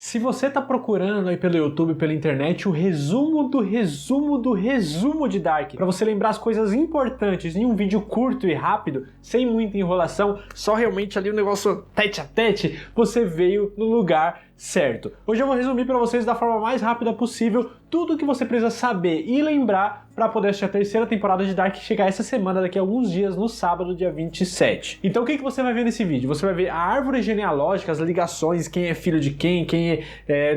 Se você está procurando aí pelo YouTube, pela internet, o resumo do resumo do resumo de Dark, para você lembrar as coisas importantes em um vídeo curto e rápido, sem muita enrolação, só realmente ali um negócio tete a tete, você veio no lugar certo. Hoje eu vou resumir para vocês da forma mais rápida possível tudo o que você precisa saber e lembrar para poder assistir a terceira temporada de Dark chegar essa semana, daqui a alguns dias, no sábado, dia 27. Então o que você vai ver nesse vídeo? Você vai ver a árvore genealógica, as ligações, quem é filho de quem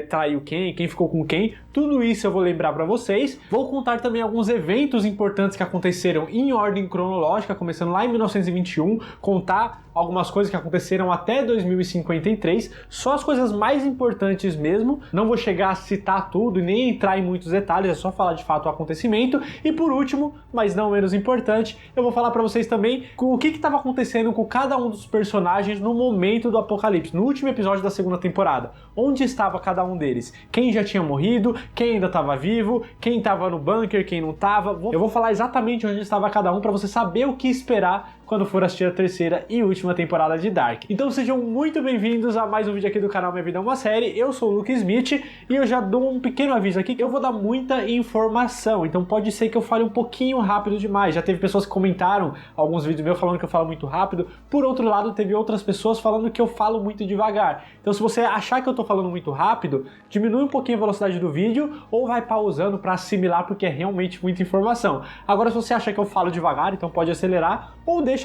traiu quem ficou com quem, tudo isso eu vou lembrar para vocês. Vou contar também alguns eventos importantes que aconteceram em ordem cronológica, começando lá em 1921, contar algumas coisas que aconteceram até 2053, só as coisas mais importantes mesmo. Não vou chegar a citar tudo e nem entrar em muitos detalhes, é só falar de fato o acontecimento. E por último, mas não menos importante, eu vou falar para vocês também o que estava acontecendo com cada um dos personagens no momento do apocalipse, no último episódio da segunda temporada. Onde estava cada um deles? Quem já tinha morrido, quem ainda estava vivo, quem estava no bunker, quem não estava. Eu vou falar exatamente onde estava cada um para você saber o que esperar quando for assistir a terceira e última temporada de Dark. Então sejam muito bem-vindos a mais um vídeo aqui do canal Minha Vida é uma Série. Eu sou o Luke Smith e eu já dou um pequeno aviso aqui que eu vou dar muita informação, então pode ser que eu fale um pouquinho rápido demais. Já teve pessoas que comentaram alguns vídeos meus falando que eu falo muito rápido, por outro lado teve outras pessoas falando que eu falo muito devagar. Então se você achar que eu tô falando muito rápido, diminui um pouquinho a velocidade do vídeo ou vai pausando para assimilar, porque é realmente muita informação. Agora se você acha que eu falo devagar, então pode acelerar ou deixa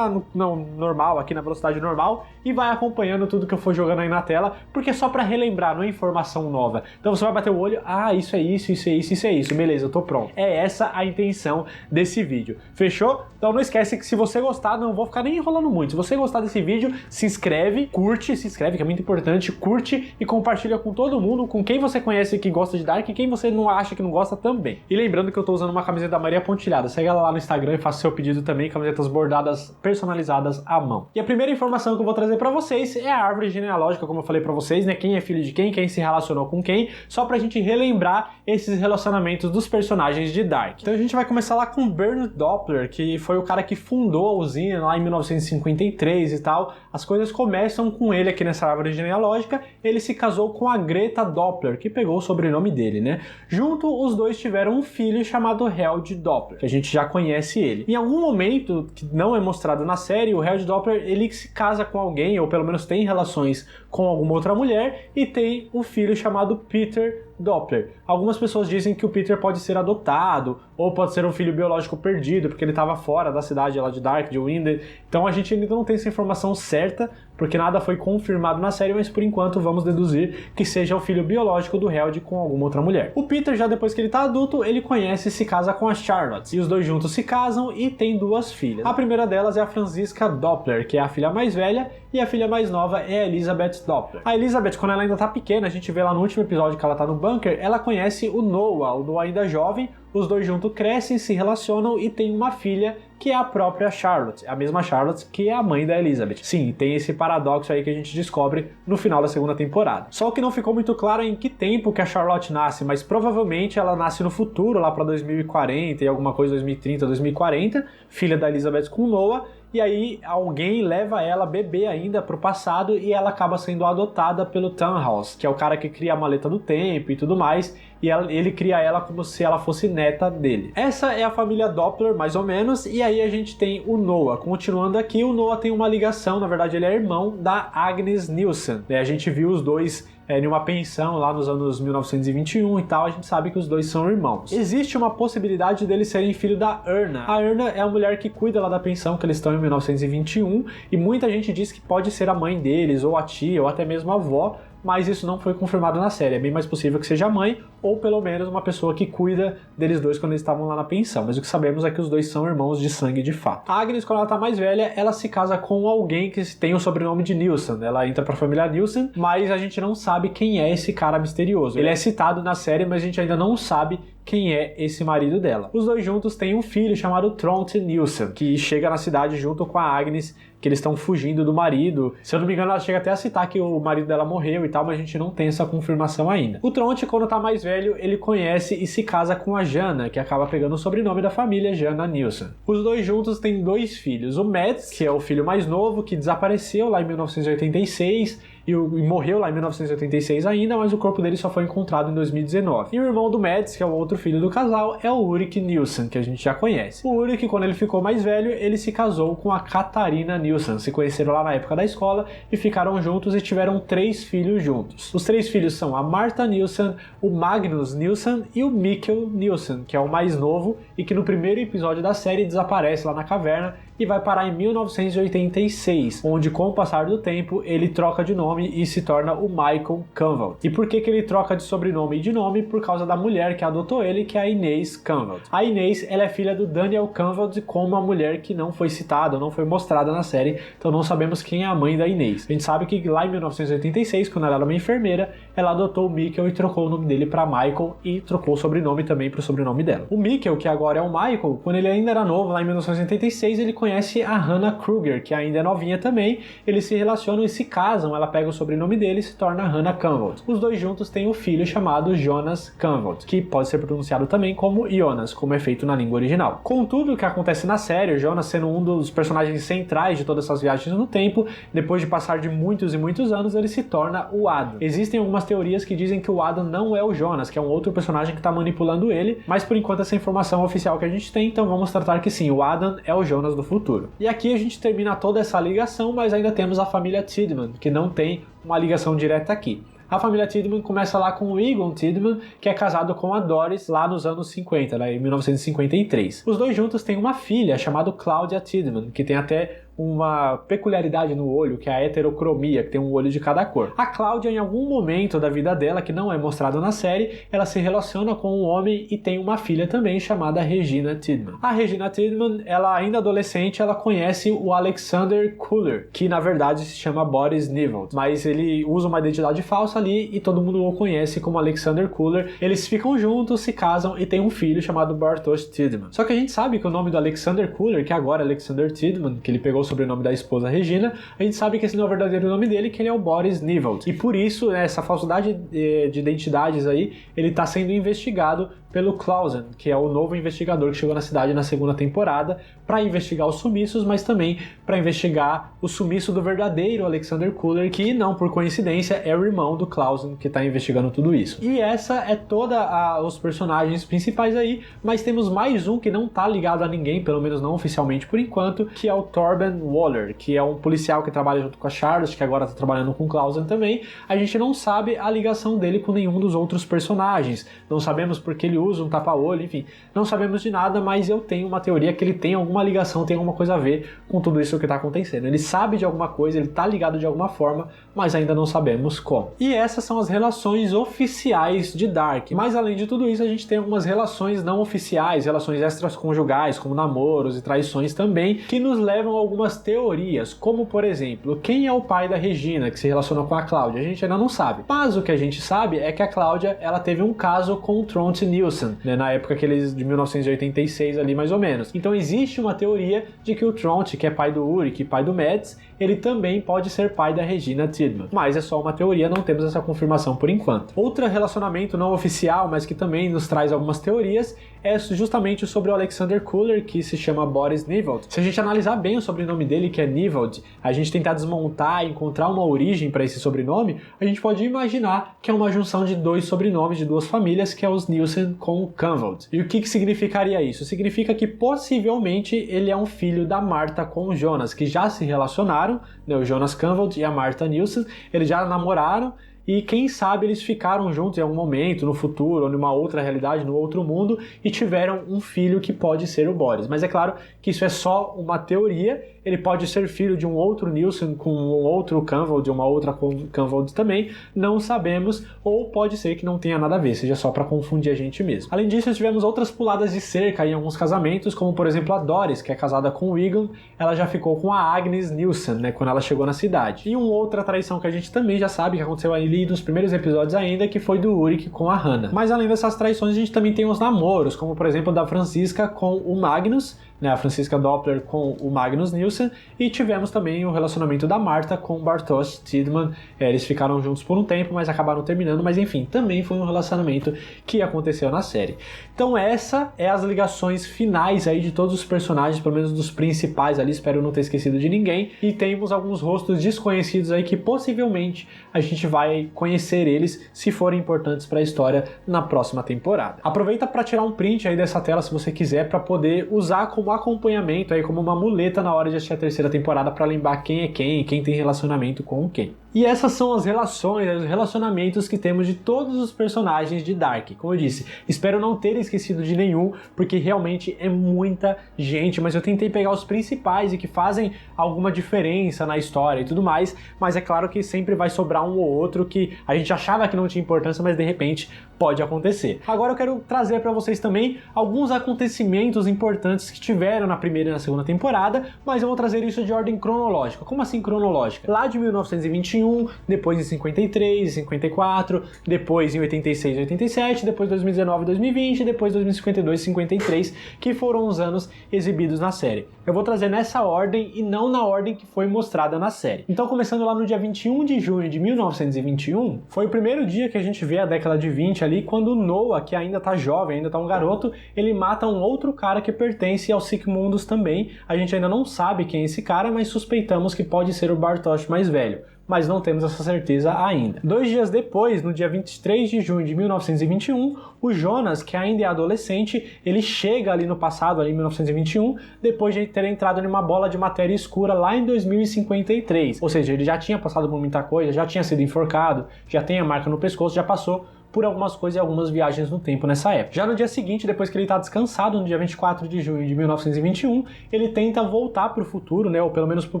no normal, aqui na velocidade normal, e vai acompanhando tudo que eu for jogando aí na tela, porque é só pra relembrar, não é informação nova. Então você vai bater o olho, isso é isso, isso é isso, isso é isso, beleza, eu tô pronto. É essa a intenção desse vídeo, fechou? Então não esquece que se você gostar, não vou ficar nem enrolando muito, se você gostar desse vídeo, se inscreve, curte, se inscreve, que é muito importante, curte e compartilha com todo mundo, com quem você conhece que gosta de Dark e quem você não acha que não gosta também. E lembrando que eu tô usando uma camiseta da Maria Pontilhada, segue ela lá no Instagram e faça seu pedido também, camisetas bordadas personalizadas à mão. E a primeira informação que eu vou trazer pra vocês é a árvore genealógica, como eu falei pra vocês, né? Quem é filho de quem se relacionou com quem, só pra gente relembrar esses relacionamentos dos personagens de Dark. Então a gente vai começar lá com Bernard Doppler, que foi o cara que fundou a usina lá em 1953 e tal. As coisas começam com ele aqui nessa árvore genealógica. Ele se casou com a Greta Doppler, que pegou o sobrenome dele, né? Junto, os dois tiveram um filho chamado Helge Doppler, que a gente já conhece ele. Em algum momento, que não é mostrado na série, o Helge Doppler, ele se casa com alguém, ou pelo menos tem relações com alguma outra mulher, e tem um filho chamado Peter Doppler. Algumas pessoas dizem que o Peter pode ser adotado, ou pode ser um filho biológico perdido, porque ele estava fora da cidade lá de Dark, de Winder. Então a gente ainda não tem essa informação certa, porque nada foi confirmado na série, mas por enquanto vamos deduzir que seja o filho biológico do Helge com alguma outra mulher. O Peter, já depois que ele tá adulto, ele conhece e se casa com a Charlotte, e os dois juntos se casam e têm duas filhas. A primeira delas é a Franziska Doppler, que é a filha mais velha, e a filha mais nova é a Elizabeth Doppler. A Elizabeth, quando ela ainda tá pequena, a gente vê lá no último episódio que ela tá no bunker, ela conhece o Noah ainda jovem, os dois juntos crescem, se relacionam e tem uma filha que é a própria Charlotte, a mesma Charlotte que é a mãe da Elizabeth. Sim, tem esse paradoxo aí que a gente descobre no final da segunda temporada. Só que não ficou muito claro em que tempo que a Charlotte nasce, mas provavelmente ela nasce no futuro, lá para 2040 e alguma coisa, 2030, 2040, filha da Elizabeth com Noah. E aí alguém leva ela, bebê ainda, pro passado e ela acaba sendo adotada pelo Tannhaus, que é o cara que cria a maleta do tempo e tudo mais, e ele cria ela como se ela fosse neta dele. Essa é a família Doppler, mais ou menos, e aí a gente tem o Noah. Continuando aqui, o Noah tem uma ligação, na verdade ele é irmão da Agnes Nielsen, né? A gente viu os dois em uma pensão lá nos anos 1921 e tal, a gente sabe que os dois são irmãos. Existe uma possibilidade deles serem filho da Erna. A Erna é a mulher que cuida lá da pensão que eles estão em 1921 e muita gente diz que pode ser a mãe deles, ou a tia, ou até mesmo a avó, mas isso não foi confirmado na série. É bem mais possível que seja a mãe, ou pelo menos uma pessoa que cuida deles dois quando eles estavam lá na pensão. Mas o que sabemos é que os dois são irmãos de sangue de fato. A Agnes, quando ela tá mais velha, ela se casa com alguém que tem o sobrenome de Nielsen. Ela entra pra família Nielsen, mas a gente não sabe quem é esse cara misterioso. Ele é citado na série, mas a gente ainda não sabe quem é esse marido dela. Os dois juntos têm um filho chamado Tronte Nielsen, que chega na cidade junto com a Agnes, que eles estão fugindo do marido. Se eu não me engano, ela chega até a citar que o marido dela morreu e tal, mas a gente não tem essa confirmação ainda. O Tronte, quando tá mais velho, ele conhece e se casa com a Jana, que acaba pegando o sobrenome da família, Jana Nielsen. Os dois juntos têm dois filhos. O Mads, que é o filho mais novo, que desapareceu lá em 1986, e morreu lá em 1986 ainda, mas o corpo dele só foi encontrado em 2019. E o irmão do Mads, que é o outro filho do casal, é o Ulrik Nilsson, que a gente já conhece. O Ulrik, quando ele ficou mais velho, ele se casou com a Katarina Nilsson, se conheceram lá na época da escola e ficaram juntos e tiveram 3 filhos juntos. Os 3 filhos são a Martha Nilsson, o Magnus Nilsson e o Mikkel Nilsson, que é o mais novo e que no primeiro episódio da série desaparece lá na caverna e vai parar em 1986, onde com o passar do tempo ele troca de nome e se torna o Michael Canvald. E por que ele troca de sobrenome e de nome? Por causa da mulher que adotou ele, que é a Inês Canvald. A Inês, ela é filha do Daniel Canvald com uma mulher que não foi citada, não foi mostrada na série, então não sabemos quem é a mãe da Inês. A gente sabe que lá em 1986, quando ela era uma enfermeira, ela adotou o Mikkel e trocou o nome dele para Michael e trocou o sobrenome também para o sobrenome dela. O Mikkel, que agora é o Michael, quando ele ainda era novo, lá em 1986, ele conhece a Hannah Kruger, que ainda é novinha também. Eles se relacionam e se casam, ela pega o sobrenome dele e se torna Hannah Canvald. Os dois juntos têm um filho chamado Jonas Canvald, que pode ser pronunciado também como Jonas, como é feito na língua original. Contudo, o que acontece na série, o Jonas sendo um dos personagens centrais de todas essas viagens no tempo, depois de passar de muitos e muitos anos, ele se torna o Adam. Existem algumas teorias que dizem que o Adam não é o Jonas, que é um outro personagem que está manipulando ele, mas por enquanto essa informação oficial que a gente tem, então vamos tratar que sim, o Adam é o Jonas do futuro. E aqui a gente termina toda essa ligação, mas ainda temos a família Tiedemann, que não tem uma ligação direta aqui. A família Tiedemann começa lá com o Egon Tiedemann, que é casado com a Doris lá nos anos 50, em 1953. Os dois juntos têm uma filha chamada Claudia Tiedemann, que tem até uma peculiaridade no olho, que é a heterocromia, que tem um olho de cada cor. A Cláudia, em algum momento da vida dela, que não é mostrado na série, ela se relaciona com um homem e tem uma filha também chamada Regina Tiedemann. A Regina Tiedemann, ela ainda adolescente, ela conhece o Alexander Kuller, que na verdade se chama Boris Nivald, mas ele usa uma identidade falsa ali e todo mundo o conhece como Alexander Kuller. Eles ficam juntos, se casam e tem um filho chamado Bartosz Tiedemann. Só que a gente sabe que o nome do Alexander Kuller, que agora é Alexander Tiedemann, que ele pegou o sobrenome da esposa Regina, a gente sabe que esse não é o verdadeiro nome dele, que ele é o Boris Nivald. E por isso, essa falsidade de identidades aí, ele está sendo investigado pelo Clausen, que é o novo investigador que chegou na cidade na segunda temporada, para investigar os sumiços, mas também para investigar o sumiço do verdadeiro Alexander Kuller, que não por coincidência é o irmão do Clausen que está investigando tudo isso. E essa é toda os personagens principais aí, mas temos mais um que não está ligado a ninguém, pelo menos não oficialmente por enquanto, que é o Torben Waller, que é um policial que trabalha junto com a Charlotte, que agora está trabalhando com o Clausen também. A gente não sabe a ligação dele com nenhum dos outros personagens, não sabemos porque ele usa um tapa-olho, enfim, não sabemos de nada, mas eu tenho uma teoria que ele tem alguma ligação, tem alguma coisa a ver com tudo isso que está acontecendo. Ele sabe de alguma coisa, ele está ligado de alguma forma, mas ainda não sabemos como. E essas são as relações oficiais de Dark. Mas além de tudo isso, a gente tem algumas relações não oficiais, relações extraconjugais, como namoros e traições também, que nos levam a algumas teorias, como por exemplo, quem é o pai da Regina, que se relacionou com a Cláudia? A gente ainda não sabe. Mas o que a gente sabe é que a Cláudia, ela teve um caso com o Tronte Nilsson, né, na época de 1986 ali mais ou menos. Então existe uma teoria de que o Tronte, que é pai do Ulrik e pai do Mads, ele também pode ser pai da Regina Tiedemann. Mas é só uma teoria, não temos essa confirmação por enquanto. Outro relacionamento não oficial, mas que também nos traz algumas teorias, é justamente sobre o Alexander Kuller, que se chama Boris Nivald. Se a gente analisar bem o sobrenome dele, que é Nivald, a gente tentar desmontar e encontrar uma origem para esse sobrenome, a gente pode imaginar que é uma junção de dois sobrenomes de duas famílias, que é os Nilsson com o Canvald. E o que significaria isso? Significa que possivelmente ele é um filho da Martha com o Jonas, que já se relacionaram, né, o Jonas Canvald e a Martha Nilsson, eles já namoraram, e quem sabe eles ficaram juntos em algum momento, no futuro, ou numa outra realidade, no outro mundo, e tiveram um filho que pode ser o Boris. Mas é claro que isso é só uma teoria, ele pode ser filho de um outro Nilsson com um outro Canvald, de uma outra Canvald também, não sabemos, ou pode ser que não tenha nada a ver, seja só para confundir a gente mesmo. Além disso, tivemos outras puladas de cerca em alguns casamentos, como por exemplo a Doris, que é casada com o Egon, ela já ficou com a Agnes Nilsson, né, quando ela chegou na cidade. E uma outra traição que a gente também já sabe que aconteceu ali nos primeiros episódios ainda, que foi do Ulrik com a Hannah. Mas além dessas traições, a gente também tem os namoros, como por exemplo da Franziska com o Magnus, né, a Franziska Doppler com o Magnus Nielsen, e tivemos também o relacionamento da Marta com o Bartosz Tidman. Eles ficaram juntos por um tempo, mas acabaram terminando, mas enfim, também foi um relacionamento que aconteceu na série. Então essa é as ligações finais aí de todos os personagens, pelo menos dos principais ali, espero não ter esquecido de ninguém, e temos alguns rostos desconhecidos aí que possivelmente a gente vai conhecer eles se forem importantes para a história na próxima temporada. Aproveita para tirar um print aí dessa tela se você quiser, para poder usar como acompanhamento aí, como uma muleta na hora de assistir a terceira temporada, para lembrar quem é quem e quem tem relacionamento com quem. E essas são as relações, os relacionamentos que temos de todos os personagens de Dark. Como eu disse, espero não ter esquecido de nenhum, porque realmente é muita gente, mas eu tentei pegar os principais e que fazem alguma diferença na história e tudo mais, mas é claro que sempre vai sobrar um ou outro que a gente achava que não tinha importância, mas de repente pode acontecer. Agora eu quero trazer para vocês também alguns acontecimentos importantes que tiveram na primeira e na segunda temporada, mas eu vou trazer isso de ordem cronológica. Como assim cronológica? Lá de 1921, depois em 53, 54, depois em 86 e 87, depois 2019 e 2020, depois 2052 e 53, que foram os anos exibidos na série. Eu vou trazer nessa ordem e não na ordem que foi mostrada na série. Então, começando lá no dia 21 de junho de 1921, foi o primeiro dia que a gente vê a década de 20 ali, quando o Noah, que ainda tá jovem, ainda tá um garoto, ele mata um outro cara que pertence ao Sigmundus também. A gente ainda não sabe quem é esse cara, mas suspeitamos que pode ser o Bartosz mais velho, mas não temos essa certeza ainda. 2 dias depois, no dia 23 de junho de 1921, o Jonas, que ainda é adolescente, ele chega ali no passado, ali em 1921, depois de ter entrado em uma bola de matéria escura lá em 2053. Ou seja, ele já tinha passado por muita coisa, já tinha sido enforcado, já tem a marca no pescoço, já passou por algumas coisas e algumas viagens no tempo nessa época. Já no dia seguinte, depois que ele está descansado, no dia 24 de junho de 1921, ele tenta voltar para o futuro, né, ou pelo menos para o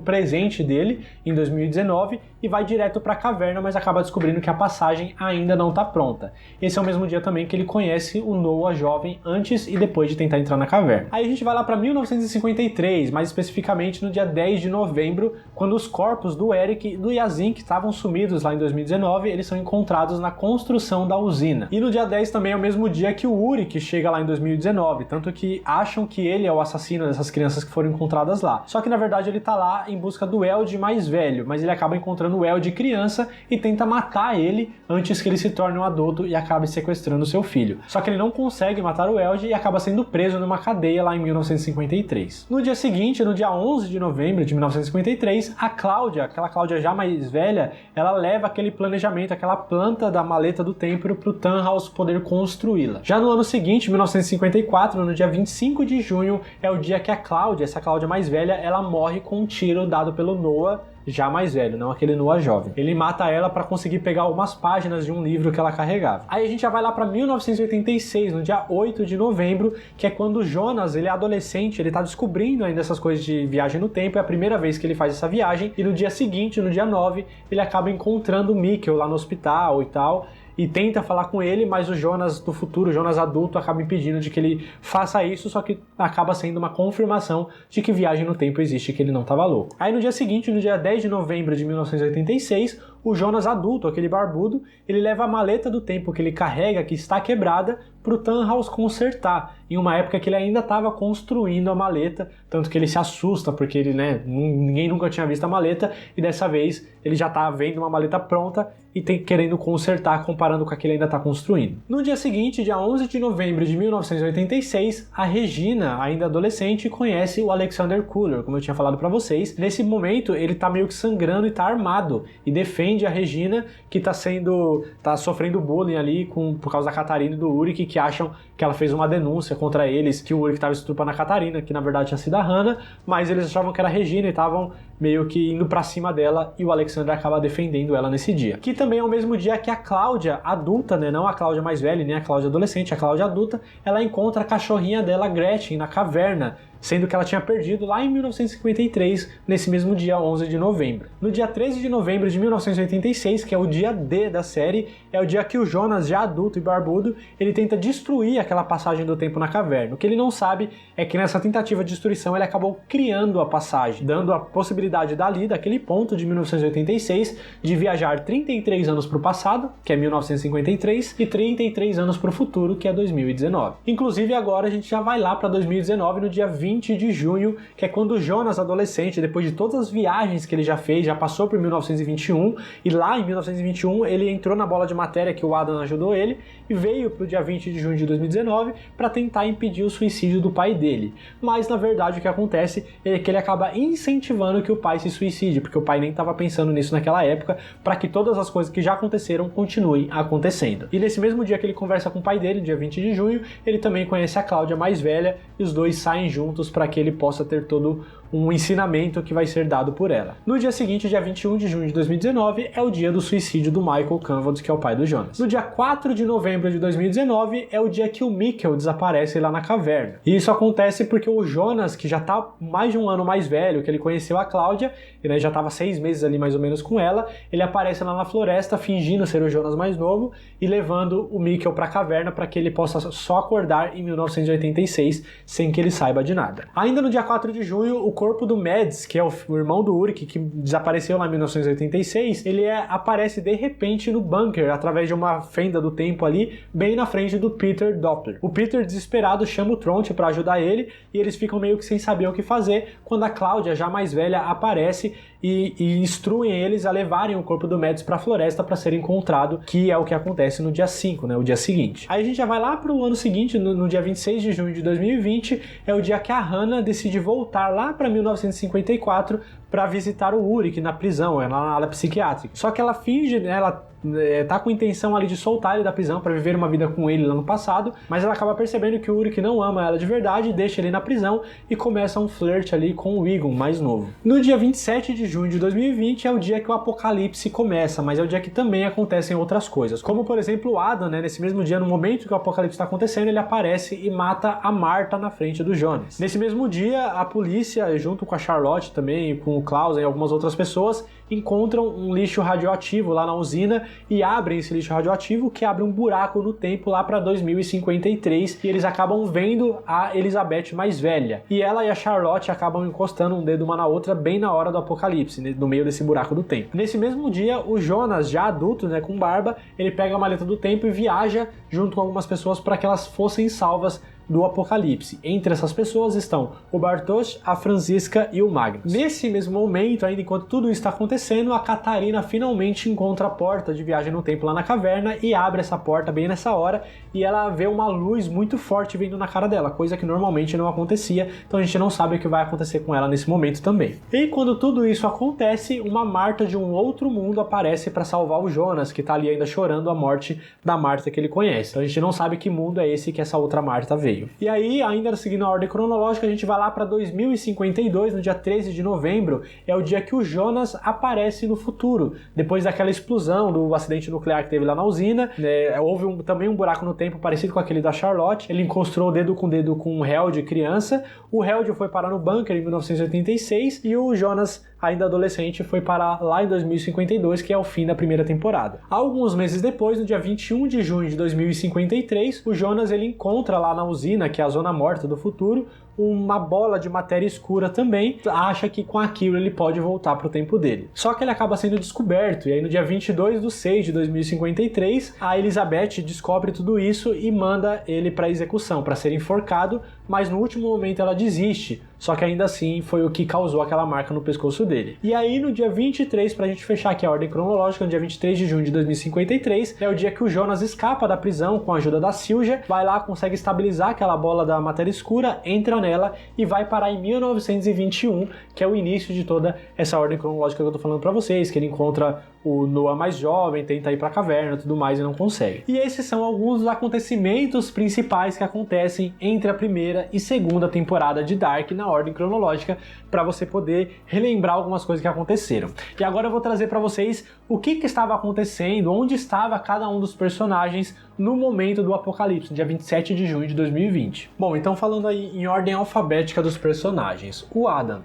presente dele, em 2019, e vai direto para a caverna, mas acaba descobrindo que a passagem ainda não está pronta. Esse é o mesmo dia também que ele conhece o Noah jovem, antes e depois de tentar entrar na caverna. Aí a gente vai lá para 1953, mais especificamente no dia 10 de novembro, quando os corpos do Eric e do Yazin, que estavam sumidos lá em 2019, eles são encontrados na construção da usina. E no dia 10 também é o mesmo dia que o Uri, que chega lá em 2019, tanto que acham que ele é o assassino dessas crianças que foram encontradas lá. Só que na verdade ele tá lá em busca do Eld mais velho, mas ele acaba encontrando o Eld criança e tenta matar ele antes que ele se torne um adulto e acabe sequestrando seu filho. Só que ele não consegue matar o Eld e acaba sendo preso numa cadeia lá em 1953. No dia seguinte, no dia 11 de novembro de 1953, a Cláudia, aquela Cláudia já mais velha, ela leva aquele planejamento, aquela planta da maleta do tempo para o Tannhaus poder construí-la. Já no ano seguinte, 1954, no dia 25 de junho, é o dia que a Cláudia, essa Cláudia mais velha, ela morre com um tiro dado pelo Noah, já mais velho, não aquele Noah jovem. Ele mata ela para conseguir pegar algumas páginas de um livro que ela carregava. Aí a gente já vai lá para 1986, no dia 8 de novembro, que é quando o Jonas, ele é adolescente, ele tá descobrindo ainda essas coisas de viagem no tempo, é a primeira vez que ele faz essa viagem, e no dia seguinte, no dia 9, ele acaba encontrando o Mikkel lá no hospital e tal, e tenta falar com ele, mas o Jonas do futuro, o Jonas adulto, acaba impedindo de que ele faça isso, só que acaba sendo uma confirmação de que viagem no tempo existe, que ele não estava louco. Aí no dia seguinte, no dia 10 de novembro de 1986, o Jonas adulto, aquele barbudo, ele leva a maleta do tempo que ele carrega, que está quebrada, para o Tannhaus consertar, em uma época que ele ainda estava construindo a maleta, tanto que ele se assusta, porque ele, né, ninguém nunca tinha visto a maleta, e dessa vez ele já está vendo uma maleta pronta e querendo consertar, comparando com a que ele ainda está construindo. No dia seguinte, dia 11 de novembro de 1986, a Regina, ainda adolescente, conhece o Alexander Kuller, como eu tinha falado para vocês. Nesse momento, ele está meio que sangrando e está armado, e defende a Regina, que tá sofrendo bullying ali por causa da Catarina e do Uri, que acham que ela fez uma denúncia contra eles, que o Uri estava estuprando a Catarina, que na verdade tinha sido a Hannah, mas eles achavam que era a Regina e estavam meio que indo pra cima dela, e o Alexander acaba defendendo ela nesse dia. Que também é o mesmo dia que a Cláudia adulta, né, não a Cláudia mais velha, nem a Cláudia adolescente, a Cláudia adulta, ela encontra a cachorrinha dela, Gretchen, na caverna, sendo que ela tinha perdido lá em 1953, nesse mesmo dia 11 de novembro. No dia 13 de novembro de 1986, que é o dia D da série, é o dia que o Jonas, já adulto e barbudo, ele tenta destruir aquela passagem do tempo na caverna. O que ele não sabe é que nessa tentativa de destruição ele acabou criando a passagem, dando a possibilidade possibilidade dali, daquele ponto de 1986, de viajar 33 anos para o passado, que é 1953, e 33 anos para o futuro, que é 2019. Inclusive agora a gente já vai lá para 2019, no dia 20 de junho, que é quando o Jonas, adolescente, depois de todas as viagens que ele já fez, já passou por 1921, e lá em 1921 ele entrou na bola de matéria que o Adam ajudou ele, e veio para o dia 20 de junho de 2019 para tentar impedir o suicídio do pai dele. Mas na verdade o que acontece é que ele acaba incentivando que o pai se suicide, porque o pai nem estava pensando nisso naquela época, para que todas as coisas que já aconteceram continuem acontecendo. E nesse mesmo dia que ele conversa com o pai dele, dia 20 de junho, ele também conhece a Cláudia mais velha, e os dois saem juntos para que ele possa ter todo um ensinamento que vai ser dado por ela. No dia seguinte, dia 21 de junho de 2019, é o dia do suicídio do Michael Canvold, que é o pai do Jonas. No dia 4 de novembro de 2019, é o dia que o Mikkel desaparece lá na caverna. E isso acontece porque o Jonas, que já tá mais de um ano mais velho, que ele conheceu a Cláudia, e já estava 6 meses ali mais ou menos com ela, ele aparece lá na floresta fingindo ser o Jonas mais novo e levando o Mikkel para a caverna para que ele possa só acordar em 1986 sem que ele saiba de nada. Ainda no dia 4 de junho, o corpo do Mads, que é o irmão do Ulrich, que desapareceu lá em 1986, ele aparece de repente no bunker, através de uma fenda do tempo ali, bem na frente do Peter Doppler. O Peter, desesperado, chama o Tronte para ajudar ele, e eles ficam meio que sem saber o que fazer, quando a Cláudia, já mais velha, aparece e instruem eles a levarem o corpo do Mads para a floresta para ser encontrado, que é o que acontece no dia 5, né, o dia seguinte. Aí a gente já vai lá para o ano seguinte, no dia 26 de junho de 2020, é o dia que a Hannah decide voltar lá para 1954 para visitar o Ulrich na prisão, na ala psiquiátrica. Só que ela finge, né, ela tá com intenção ali de soltar ele da prisão para viver uma vida com ele lá no passado, mas ela acaba percebendo que o Ulrich não ama ela de verdade, deixa ele na prisão e começa um flerte ali com o Egon, mais novo. No dia 27 de junho de 2020 é o dia que o apocalipse começa, mas é o dia que também acontecem outras coisas, como por exemplo o Adam, né, nesse mesmo dia, no momento que o apocalipse está acontecendo, ele aparece e mata a Marta na frente do Jonas. Nesse mesmo dia, a polícia, junto com a Charlotte também, com o Klaus e algumas outras pessoas, encontram um lixo radioativo lá na usina e abrem esse lixo radioativo, que abre um buraco no tempo lá para 2053, e eles acabam vendo a Elizabeth mais velha. E ela e a Charlotte acabam encostando um dedo uma na outra bem na hora do apocalipse, no meio desse buraco do tempo. Nesse mesmo dia, o Jonas, já adulto, né, com barba, ele pega a maleta do tempo e viaja junto com algumas pessoas para que elas fossem salvas do apocalipse. Entre essas pessoas estão o Bartosz, a Franziska e o Magnus. Nesse mesmo momento, ainda enquanto tudo isso está acontecendo, a Catarina finalmente encontra a porta de viagem no tempo lá na caverna e abre essa porta bem nessa hora, e ela vê uma luz muito forte vindo na cara dela, coisa que normalmente não acontecia, então a gente não sabe o que vai acontecer com ela nesse momento também. E quando tudo isso acontece, uma Marta de um outro mundo aparece para salvar o Jonas, que tá ali ainda chorando a morte da Marta que ele conhece. Então a gente não sabe que mundo é esse que essa outra Marta veio. E aí, ainda seguindo a ordem cronológica, a gente vai lá para 2052, no dia 13 de novembro, é o dia que o Jonas aparece no futuro, depois daquela explosão do acidente nuclear que teve lá na usina, né, houve também um buraco no tempo parecido com aquele da Charlotte, ele encostou o dedo com o Held criança, o Held foi parar no bunker em 1986, e o Jonas, ainda adolescente, foi parar lá em 2052, que é o fim da primeira temporada. Alguns meses depois, no dia 21 de junho de 2053, o Jonas ele encontra lá na usina, que é a zona morta do futuro, uma bola de matéria escura também, acha que com aquilo ele pode voltar para o tempo dele. Só que ele acaba sendo descoberto, e aí no dia 22 de 6 de 2053, a Elizabeth descobre tudo isso e manda ele para execução, para ser enforcado, mas no último momento ela desiste, só que ainda assim foi o que causou aquela marca no pescoço dele. E aí no dia 23, pra gente fechar aqui a ordem cronológica, no dia 23 de junho de 2053, é o dia que o Jonas escapa da prisão com a ajuda da Silja, vai lá, consegue estabilizar aquela bola da matéria escura, entra nela e vai parar em 1921, que é o início de toda essa ordem cronológica que eu tô falando pra vocês, que ele encontra o Noah mais jovem, tenta ir pra caverna e tudo mais e não consegue. E esses são alguns dos acontecimentos principais que acontecem entre a primeira e segunda temporada de Dark na ordem cronológica, para você poder relembrar algumas coisas que aconteceram. E agora eu vou trazer para vocês o que estava acontecendo, onde estava cada um dos personagens no momento do apocalipse, dia 27 de junho de 2020. Bom, então falando aí em ordem alfabética dos personagens. O Adam,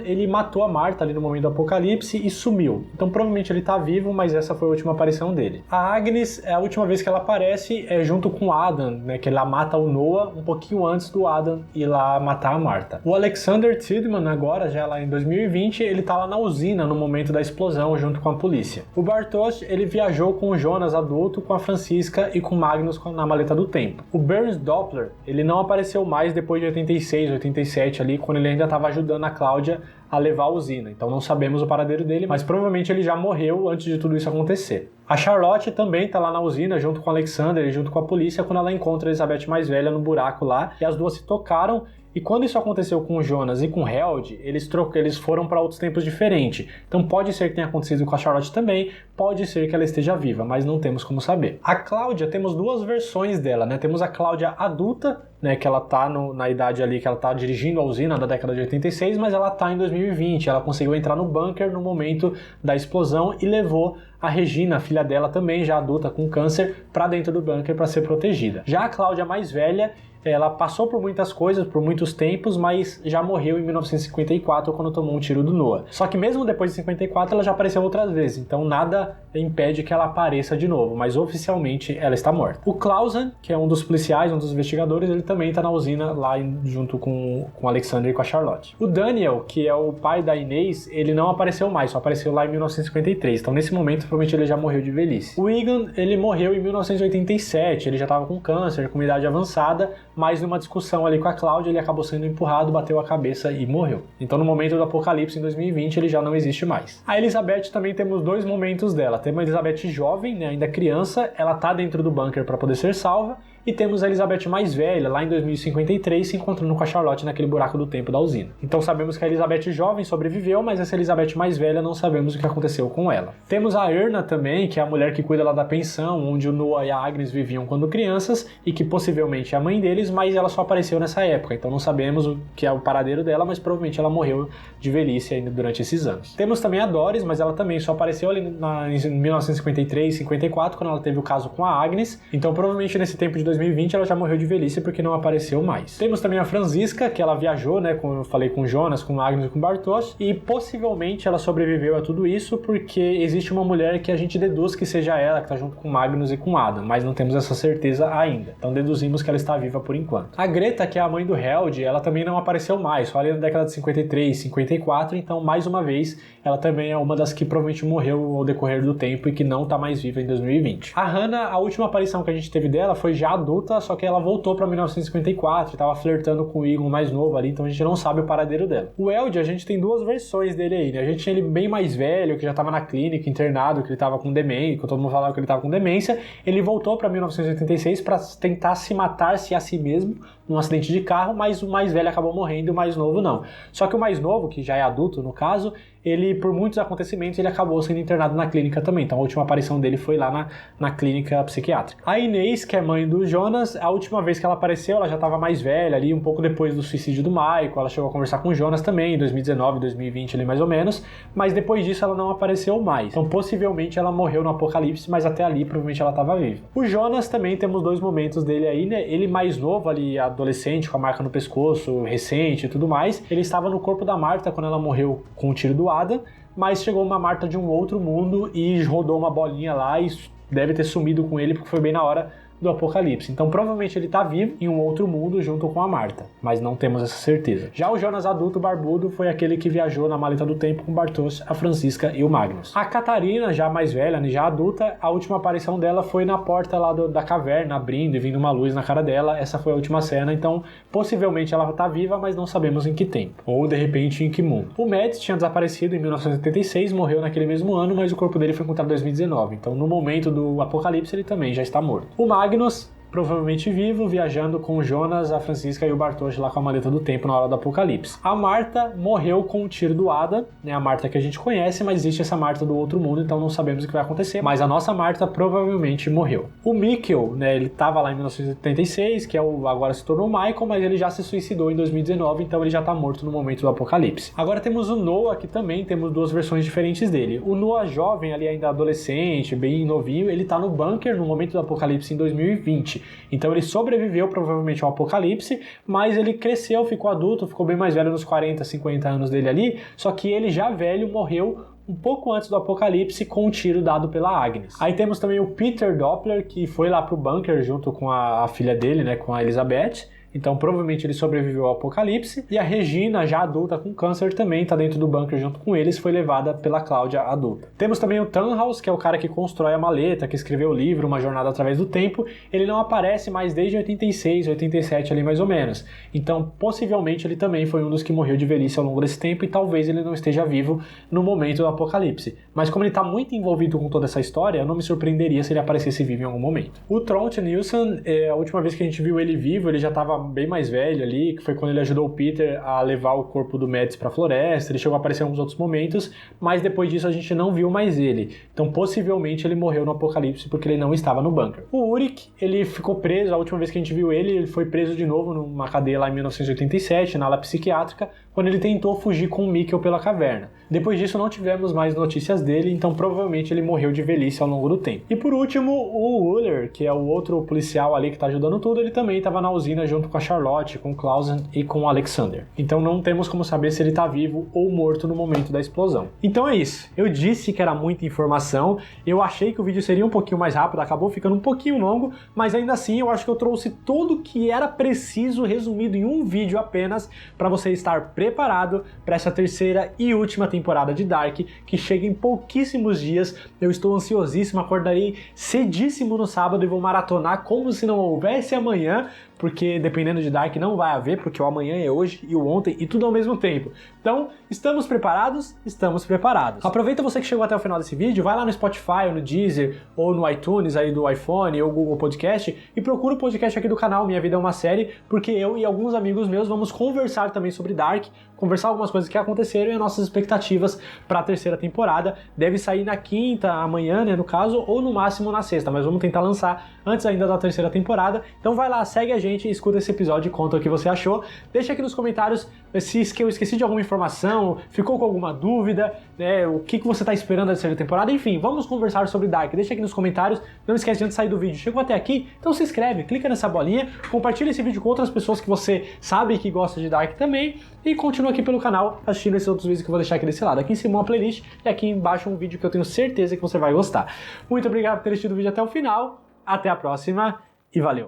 ele matou a Marta ali no momento do apocalipse e sumiu. Então provavelmente ele tá vivo, mas essa foi a última aparição dele. A Agnes, a última vez que ela aparece é junto com o Adam, né, que ela mata o Noah um pouquinho antes do Adam ir lá matar a Marta. O Alexander Tiedemann agora, já lá em 2020, ele tá lá na usina no momento da explosão junto com a polícia. O Bartosz, ele viajou com o Jonas adulto, com a Franziska e com o Magnus na maleta do tempo. O Burns Doppler, ele não apareceu mais depois de 86, 87 ali, quando ele ainda estava ajudando a Cláudia a levar a usina. Então não sabemos o paradeiro dele, mas provavelmente ele já morreu antes de tudo isso acontecer. A Charlotte também tá lá na usina junto com o Alexander e junto com a polícia quando ela encontra a Elizabeth mais velha no buraco lá, e as duas se tocaram. E quando isso aconteceu com o Jonas e com o Held, eles foram para outros tempos diferentes. Então pode ser que tenha acontecido com a Charlotte também, pode ser que ela esteja viva, mas não temos como saber. A Cláudia, temos duas versões dela, né? Temos a Cláudia adulta, né, que ela tá na idade ali que ela tá dirigindo a usina da década de 86, mas ela tá em 2020, ela conseguiu entrar no bunker no momento da explosão e levou a Regina, a filha dela também, já adulta com câncer, para dentro do bunker para ser protegida. Já a Cláudia mais velha, ela passou por muitas coisas, por muitos tempos, mas já morreu em 1954 quando tomou um tiro do Noah. Só que mesmo depois de 54 ela já apareceu outras vezes, então nada impede que ela apareça de novo, mas oficialmente ela está morta. O Clausen, que é um dos policiais, um dos investigadores, ele também está na usina lá junto com o Alexander e com a Charlotte. O Daniel, que é o pai da Inês, ele não apareceu mais, só apareceu lá em 1953, então nesse momento provavelmente ele já morreu de velhice. O Egan, ele morreu em 1987, ele já estava com câncer, com idade avançada, mas numa discussão ali com a Cláudia, ele acabou sendo empurrado, bateu a cabeça e morreu. Então no momento do apocalipse, em 2020, ele já não existe mais. A Elizabeth também temos dois momentos dela. Temos a Elizabeth jovem, né, ainda criança, ela tá dentro do bunker para poder ser salva, e temos a Elizabeth mais velha, lá em 2053, se encontrando com a Charlotte naquele buraco do tempo da usina. Então sabemos que a Elizabeth jovem sobreviveu, mas essa Elizabeth mais velha não sabemos o que aconteceu com ela. Temos a Erna também, que é a mulher que cuida lá da pensão, onde o Noah e a Agnes viviam quando crianças, e que possivelmente é a mãe deles, mas ela só apareceu nessa época, então não sabemos o que é o paradeiro dela, mas provavelmente ela morreu de velhice ainda durante esses anos. Temos também a Doris, mas ela também só apareceu ali em 1953, 54, quando ela teve o caso com a Agnes, então provavelmente nesse tempo de 2020 ela já morreu de velhice porque não apareceu mais. Temos também a Franziska, que ela viajou, né, como eu falei, com o Jonas, com o Magnus e com o Bartosz, e possivelmente ela sobreviveu a tudo isso porque existe uma mulher que a gente deduz que seja ela, que tá junto com o Magnus e com o Adam, mas não temos essa certeza ainda. Então deduzimos que ela está viva por enquanto. A Greta, que é a mãe do Held, ela também não apareceu mais, só ali na década de 53, 54, então mais uma vez ela também é uma das que provavelmente morreu ao decorrer do tempo e que não tá mais viva em 2020. A Hannah, a última aparição que a gente teve dela foi já adulta, só que ela voltou para 1954 e tava flertando com o Egon mais novo ali, então a gente não sabe o paradeiro dela. O Eld, a gente tem duas versões dele aí, né? A gente tinha ele bem mais velho, que já tava na clínica, internado, que ele tava com demência, que todo mundo falava que ele tava com demência. Ele voltou para 1986 para tentar se matar-se a si mesmo num acidente de carro, mas o mais velho acabou morrendo e o mais novo não. Só que o mais novo, que já é adulto no caso, ele, por muitos acontecimentos, ele acabou sendo internado na clínica também. Então a última aparição dele foi lá na clínica psiquiátrica. A Inês, que é mãe do Jonas, a última vez que ela apareceu, ela já estava mais velha ali, um pouco depois do suicídio do Michael. Ela chegou a conversar com o Jonas também, em 2019, 2020 ali mais ou menos, mas depois disso ela não apareceu mais. Então possivelmente ela morreu no apocalipse, mas até ali provavelmente ela estava viva. O Jonas também temos dois momentos dele aí, né? Ele mais novo ali, adolescente, com a marca no pescoço, recente e tudo mais. Ele estava no corpo da Marta quando ela morreu com o tiro do Adam, mas chegou uma Marta de um outro mundo e rodou uma bolinha lá e deve ter sumido com ele porque foi bem na hora do apocalipse. Então provavelmente ele tá vivo em um outro mundo junto com a Marta, mas não temos essa certeza. Já o Jonas adulto barbudo foi aquele que viajou na maleta do tempo com o Bartosz, a Franziska e o Magnus. A Catarina, já mais velha, já adulta, a última aparição dela foi na porta lá da caverna, abrindo e vindo uma luz na cara dela. Essa foi a última cena, então possivelmente ela tá viva, mas não sabemos em que tempo, ou de repente em que mundo. O Mads tinha desaparecido em 1976, morreu naquele mesmo ano, mas o corpo dele foi encontrado em 2019, então no momento do apocalipse ele também já está morto. O Magnus, provavelmente vivo, viajando com o Jonas, a Franziska e o Bartosz lá com a maleta do tempo na hora do apocalipse. A Marta morreu com o tiro do Adam, né? A Marta que a gente conhece, mas existe essa Marta do outro mundo, então não sabemos o que vai acontecer, mas a nossa Marta provavelmente morreu. O Mikkel, né? Ele estava lá em 1986, que agora se tornou o Michael, mas ele já se suicidou em 2019, então ele já está morto no momento do apocalipse. Agora temos o Noah, que também temos duas versões diferentes dele. O Noah jovem, ali ainda adolescente, bem novinho, ele está no bunker no momento do apocalipse em 2020. Então ele sobreviveu provavelmente ao apocalipse, mas ele cresceu, ficou adulto, ficou bem mais velho nos 40, 50 anos dele ali, só que ele já velho morreu um pouco antes do apocalipse com um tiro dado pela Agnes. Aí temos também o Peter Doppler, que foi lá pro bunker junto com a filha dele, né, com a Elizabeth. Então provavelmente ele sobreviveu ao apocalipse. E a Regina, já adulta com câncer, também está dentro do bunker junto com eles, foi levada pela Cláudia adulta. Temos também o Tannhaus, que é o cara que constrói a maleta, que escreveu o livro Uma Jornada Através do Tempo. Ele não aparece mais desde 86, 87 ali mais ou menos. Então possivelmente ele também foi um dos que morreu de velhice ao longo desse tempo e talvez ele não esteja vivo no momento do apocalipse. Mas como ele está muito envolvido com toda essa história, eu não me surpreenderia se ele aparecesse vivo em algum momento. O Trond Nilsen, a última vez que a gente viu ele vivo, ele já estava bem mais velho ali, que foi quando ele ajudou o Peter a levar o corpo do Mads para a floresta. Ele chegou a aparecer em alguns outros momentos, mas depois disso a gente não viu mais ele. Então possivelmente ele morreu no apocalipse porque ele não estava no bunker. O Ulrich, ele ficou preso, a última vez que a gente viu ele foi preso de novo numa cadeia lá em 1987, na ala psiquiátrica, quando ele tentou fugir com o Mikkel pela caverna. Depois disso não tivemos mais notícias dele, então provavelmente ele morreu de velhice ao longo do tempo. E por último, o Uller, que é o outro policial ali que está ajudando tudo, ele também estava na usina junto com a Charlotte, com o Clausen e com o Alexander. Então não temos como saber se ele está vivo ou morto no momento da explosão. Então é isso. Eu disse que era muita informação, eu achei que o vídeo seria um pouquinho mais rápido, acabou ficando um pouquinho longo, mas ainda assim eu acho que eu trouxe tudo o que era preciso resumido em um vídeo apenas para você estar preparado para essa terceira e última temporada de Dark, que chega em pouquíssimos dias. Eu estou ansiosíssimo, acordarei cedíssimo no sábado e vou maratonar como se não houvesse amanhã, porque dependendo de Dark não vai haver, porque o amanhã é hoje e o ontem e tudo ao mesmo tempo. Então, estamos preparados? Estamos preparados. Aproveita você que chegou até o final desse vídeo, vai lá no Spotify, ou no Deezer, ou no iTunes aí do iPhone, ou Google Podcast, e procura o podcast aqui do canal Minha Vida é uma Série, porque eu e alguns amigos meus vamos conversar também sobre Dark, conversar algumas coisas que aconteceram e as nossas expectativas para a terceira temporada. Deve sair na quinta, amanhã, né, no caso, ou no máximo na sexta, mas vamos tentar lançar antes ainda da terceira temporada. Então vai lá, segue a gente, escuta esse episódio e conta o que você achou. Deixa aqui nos comentários se eu esqueci de alguma informação, ficou com alguma dúvida, né, o que você está esperando da terceira temporada. Enfim, vamos conversar sobre Dark. Deixa aqui nos comentários. Não esquece de antes de sair do vídeo. Chegou até aqui? Então se inscreve, clica nessa bolinha, compartilha esse vídeo com outras pessoas que você sabe que gosta de Dark também e continua aqui pelo canal assistindo esses outros vídeos que eu vou deixar aqui desse lado. Aqui em cima uma playlist e aqui embaixo um vídeo que eu tenho certeza que você vai gostar. Muito obrigado por ter assistido o vídeo até o final. Até a próxima e valeu!